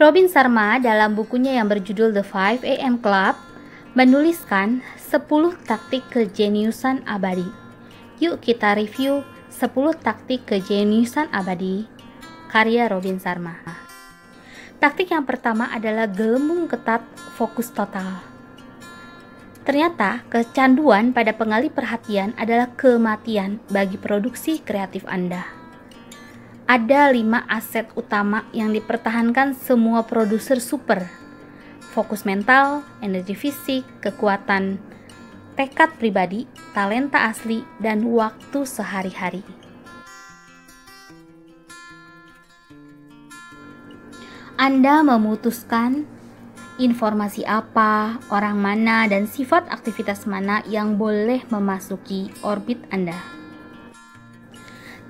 Robin Sharma dalam bukunya yang berjudul The 5 AM Club menuliskan 10 taktik kejeniusan abadi. Yuk kita review 10 taktik kejeniusan abadi karya Robin Sharma. Taktik yang pertama adalah gelembung ketat, fokus total. Ternyata kecanduan pada pengalih perhatian adalah kematian bagi produksi kreatif Anda. Ada 5 aset utama yang dipertahankan semua produser super: fokus mental, energi fisik, kekuatan tekad pribadi, talenta asli, dan waktu sehari-hari. Anda memutuskan informasi apa, orang mana, dan sifat aktivitas mana yang boleh memasuki orbit Anda.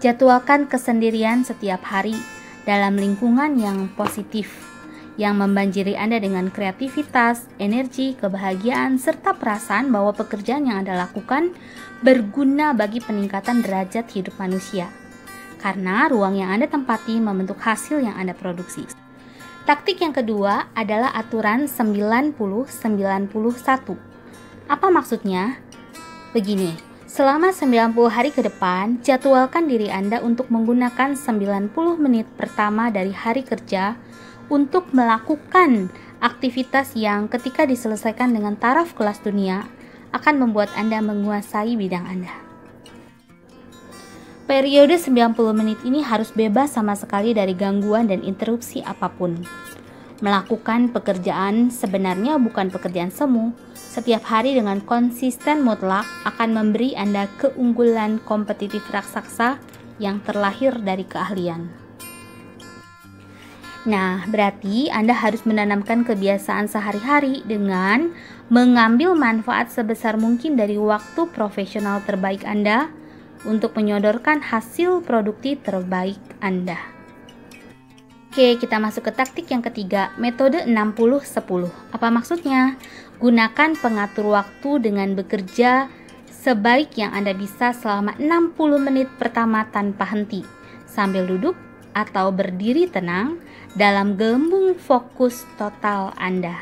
Jadwalkan kesendirian setiap hari dalam lingkungan yang positif, yang membanjiri Anda dengan kreativitas, energi, kebahagiaan, serta perasaan bahwa pekerjaan yang Anda lakukan berguna bagi peningkatan derajat hidup manusia. Karena ruang yang Anda tempati membentuk hasil yang Anda produksi. Taktik yang kedua adalah aturan 90-91. Apa maksudnya? Begini, selama 90 hari ke depan, jadwalkan diri Anda untuk menggunakan 90 menit pertama dari hari kerja untuk melakukan aktivitas yang ketika diselesaikan dengan taraf kelas dunia akan membuat Anda menguasai bidang Anda. Periode 90 menit ini harus bebas sama sekali dari gangguan dan interupsi apapun. Melakukan pekerjaan sebenarnya bukan pekerjaan semu. Setiap hari dengan konsisten mutlak akan memberi Anda keunggulan kompetitif raksasa yang terlahir dari keahlian. Nah, berarti Anda harus menanamkan kebiasaan sehari-hari dengan mengambil manfaat sebesar mungkin dari waktu profesional terbaik Anda untuk menyodorkan hasil produktif terbaik Anda. Oke, kita masuk ke taktik yang ketiga, metode 60-10. Apa maksudnya? Gunakan pengatur waktu dengan bekerja sebaik yang Anda bisa selama 60 menit pertama tanpa henti, sambil duduk atau berdiri tenang dalam gelembung fokus total Anda.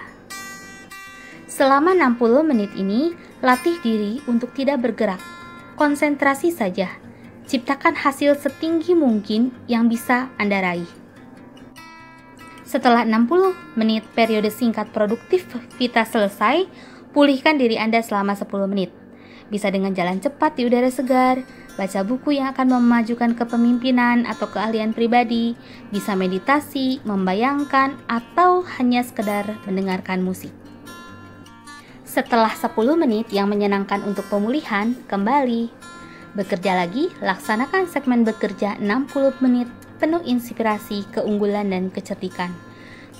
Selama 60 menit ini, latih diri untuk tidak bergerak. Konsentrasi saja, ciptakan hasil setinggi mungkin yang bisa Anda raih. Setelah 60 menit periode singkat produktivitas selesai, pulihkan diri Anda selama 10 menit. Bisa dengan jalan cepat di udara segar, baca buku yang akan memajukan kepemimpinan atau keahlian pribadi, bisa meditasi, membayangkan, atau hanya sekedar mendengarkan musik. Setelah 10 menit yang menyenangkan untuk pemulihan, kembali. Bekerja lagi, laksanakan segmen bekerja 60 menit penuh inspirasi, keunggulan, dan kecerdikan.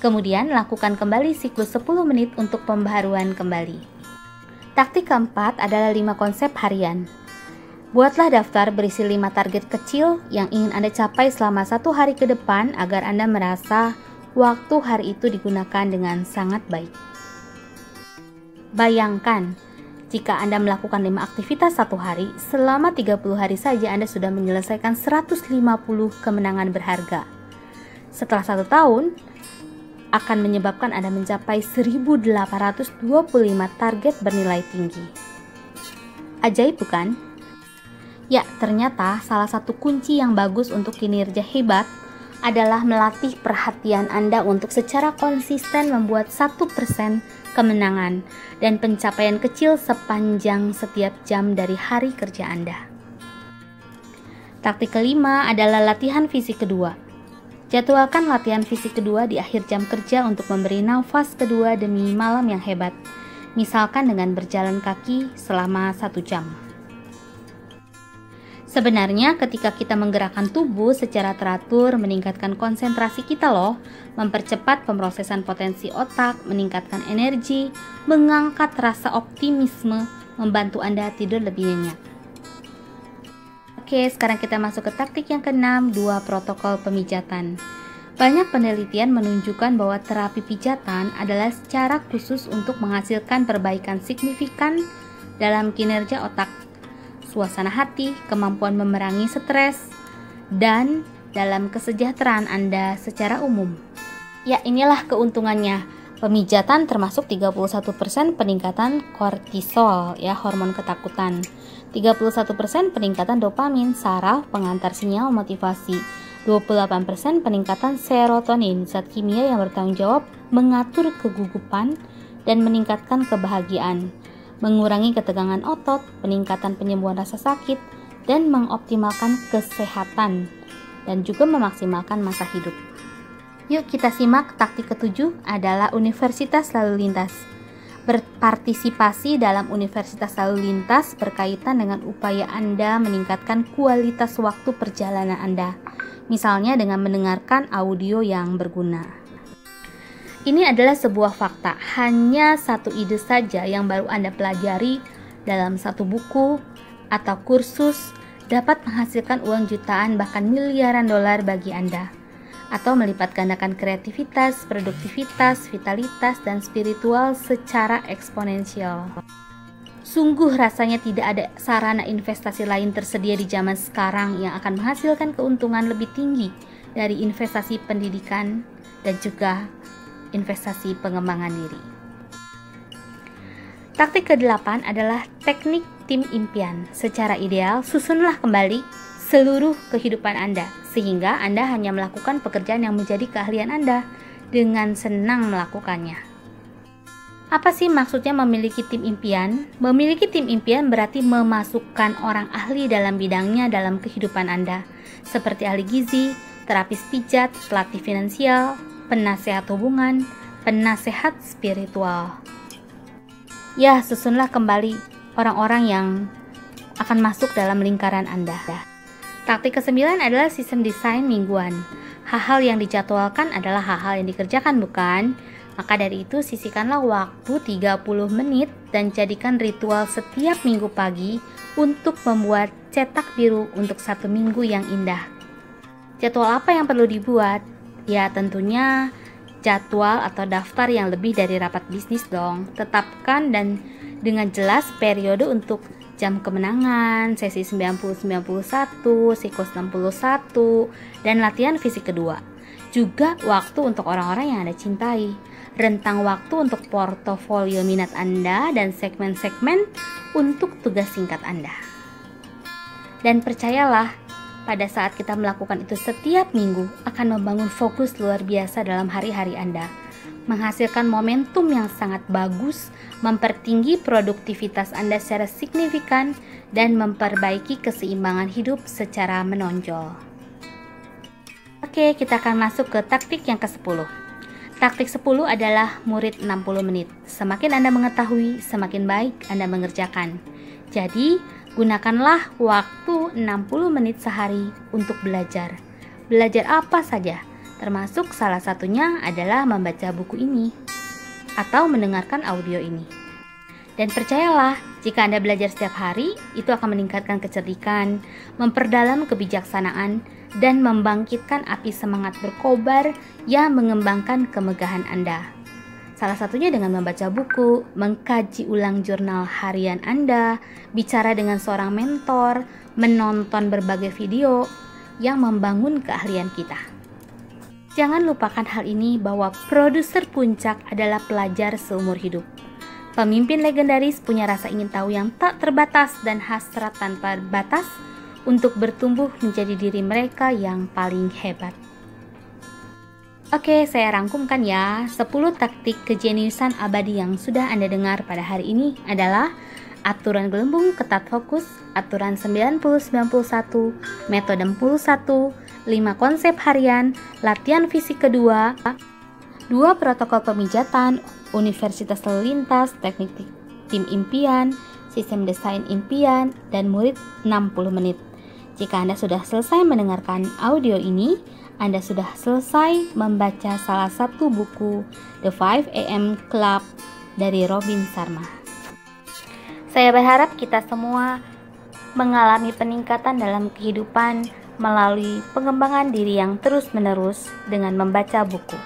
Kemudian lakukan kembali siklus 10 menit untuk pembaharuan kembali. Taktik keempat adalah 5 konsep harian. Buatlah daftar berisi 5 target kecil yang ingin Anda capai selama 1 hari ke depan agar Anda merasa waktu hari itu digunakan dengan sangat baik. Bayangkan, jika Anda melakukan 5 aktivitas 1 hari, selama 30 hari saja Anda sudah menyelesaikan 150 kemenangan berharga. Setelah 1 tahun, akan menyebabkan Anda mencapai 1825 target bernilai tinggi. Ajaib bukan? Ya, ternyata salah satu kunci yang bagus untuk kinerja hebat adalah melatih perhatian Anda untuk secara konsisten membuat 1% kemenangan dan pencapaian kecil sepanjang setiap jam dari hari kerja Anda. Taktik kelima adalah latihan fisik kedua. Jadwalkan latihan fisik kedua di akhir jam kerja untuk memberi nafas kedua demi malam yang hebat, misalkan dengan berjalan kaki selama 1 jam. Sebenarnya ketika kita menggerakkan tubuh secara teratur meningkatkan konsentrasi kita loh, mempercepat pemrosesan potensi otak, meningkatkan energi, mengangkat rasa optimisme, membantu Anda tidur lebih nyenyak. Oke, sekarang kita masuk ke taktik yang ke-6, 2 protokol pemijatan. Banyak penelitian menunjukkan bahwa terapi pijatan adalah cara khusus untuk menghasilkan perbaikan signifikan dalam kinerja otak, suasana hati, kemampuan memerangi stres, dan dalam kesejahteraan Anda secara umum. Ya, inilah keuntungannya. Pemijatan termasuk 31% peningkatan kortisol, ya, hormon ketakutan. 31% peningkatan dopamin, saraf pengantar sinyal motivasi. 28% peningkatan serotonin, zat kimia yang bertanggung jawab mengatur kegugupan dan meningkatkan kebahagiaan. Mengurangi ketegangan otot, peningkatan penyembuhan rasa sakit, dan mengoptimalkan kesehatan, dan juga memaksimalkan masa hidup. Yuk kita simak taktik ketujuh adalah Universitas Lalu Lintas. Berpartisipasi dalam Universitas Lalu Lintas berkaitan dengan upaya Anda meningkatkan kualitas waktu perjalanan Anda, misalnya dengan mendengarkan audio yang berguna. Ini adalah sebuah fakta, hanya satu ide saja yang baru Anda pelajari dalam satu buku atau kursus dapat menghasilkan uang jutaan bahkan miliaran dolar bagi Anda, atau melipat gandakan kreativitas, produktivitas, vitalitas, dan spiritual secara eksponensial. Sungguh rasanya tidak ada sarana investasi lain tersedia di zaman sekarang yang akan menghasilkan keuntungan lebih tinggi dari investasi pendidikan dan juga investasi pengembangan diri. Taktik ke-8 adalah teknik tim impian. Secara ideal, susunlah kembali seluruh kehidupan Anda, sehingga Anda hanya melakukan pekerjaan yang menjadi keahlian Anda dengan senang melakukannya. Apa sih maksudnya memiliki tim impian? Memiliki tim impian berarti memasukkan orang ahli dalam bidangnya dalam kehidupan Anda, seperti ahli gizi, terapis pijat, pelatih finansial, penasehat hubungan, penasehat spiritual. Ya, susunlah kembali orang-orang yang akan masuk dalam lingkaran Anda. Taktik ke-9 adalah sistem desain mingguan. Hal-hal yang dijadwalkan adalah hal-hal yang dikerjakan, bukan? Maka dari itu, sisihkanlah waktu 30 menit dan jadikan ritual setiap minggu pagi untuk membuat cetak biru untuk satu minggu yang indah. Jadwal apa yang perlu dibuat? Ya, tentunya jadwal atau daftar yang lebih dari rapat bisnis dong. Tetapkan dan dengan jelas periode untuk jam kemenangan, sesi 90-91, siklus 61, dan latihan fisik kedua. Juga waktu untuk orang-orang yang Anda cintai, rentang waktu untuk portofolio minat Anda, dan segmen-segmen untuk tugas singkat Anda. Dan percayalah, pada saat kita melakukan itu setiap minggu akan membangun fokus luar biasa dalam hari-hari Anda, menghasilkan momentum yang sangat bagus, mempertinggi produktivitas Anda secara signifikan, dan memperbaiki keseimbangan hidup secara menonjol. Oke, kita akan masuk ke taktik yang ke-10. Taktik 10 adalah murid 60 menit. Semakin Anda mengetahui, semakin baik Anda mengerjakan. Jadi, gunakanlah waktu 60 menit sehari untuk belajar. Belajar apa saja? Termasuk salah satunya adalah membaca buku ini atau mendengarkan audio ini. Dan percayalah, jika Anda belajar setiap hari, itu akan meningkatkan kecerdikan, memperdalam kebijaksanaan, dan membangkitkan api semangat berkobar yang mengembangkan kemegahan Anda. Salah satunya dengan membaca buku, mengkaji ulang jurnal harian Anda, bicara dengan seorang mentor, menonton berbagai video yang membangun keahlian kita. Jangan lupakan hal ini bahwa produser puncak adalah pelajar seumur hidup. Pemimpin legendaris punya rasa ingin tahu yang tak terbatas dan hasrat tanpa batas untuk bertumbuh menjadi diri mereka yang paling hebat. Oke, saya rangkumkan ya. 10 taktik kejeniusan abadi yang sudah Anda dengar pada hari ini adalah aturan gelembung ketat fokus, aturan 90-91, metode 41, 5 konsep harian, latihan fisik kedua, 2 protokol pemijatan, Universitas Lalu Lintas, teknik tim impian, sistem desain impian, dan murid 60 menit. Jika Anda sudah selesai mendengarkan audio ini, Anda sudah selesai membaca salah satu buku The 5 AM Club dari Robin Sharma. Saya berharap kita semua mengalami peningkatan dalam kehidupan melalui pengembangan diri yang terus-menerus dengan membaca buku.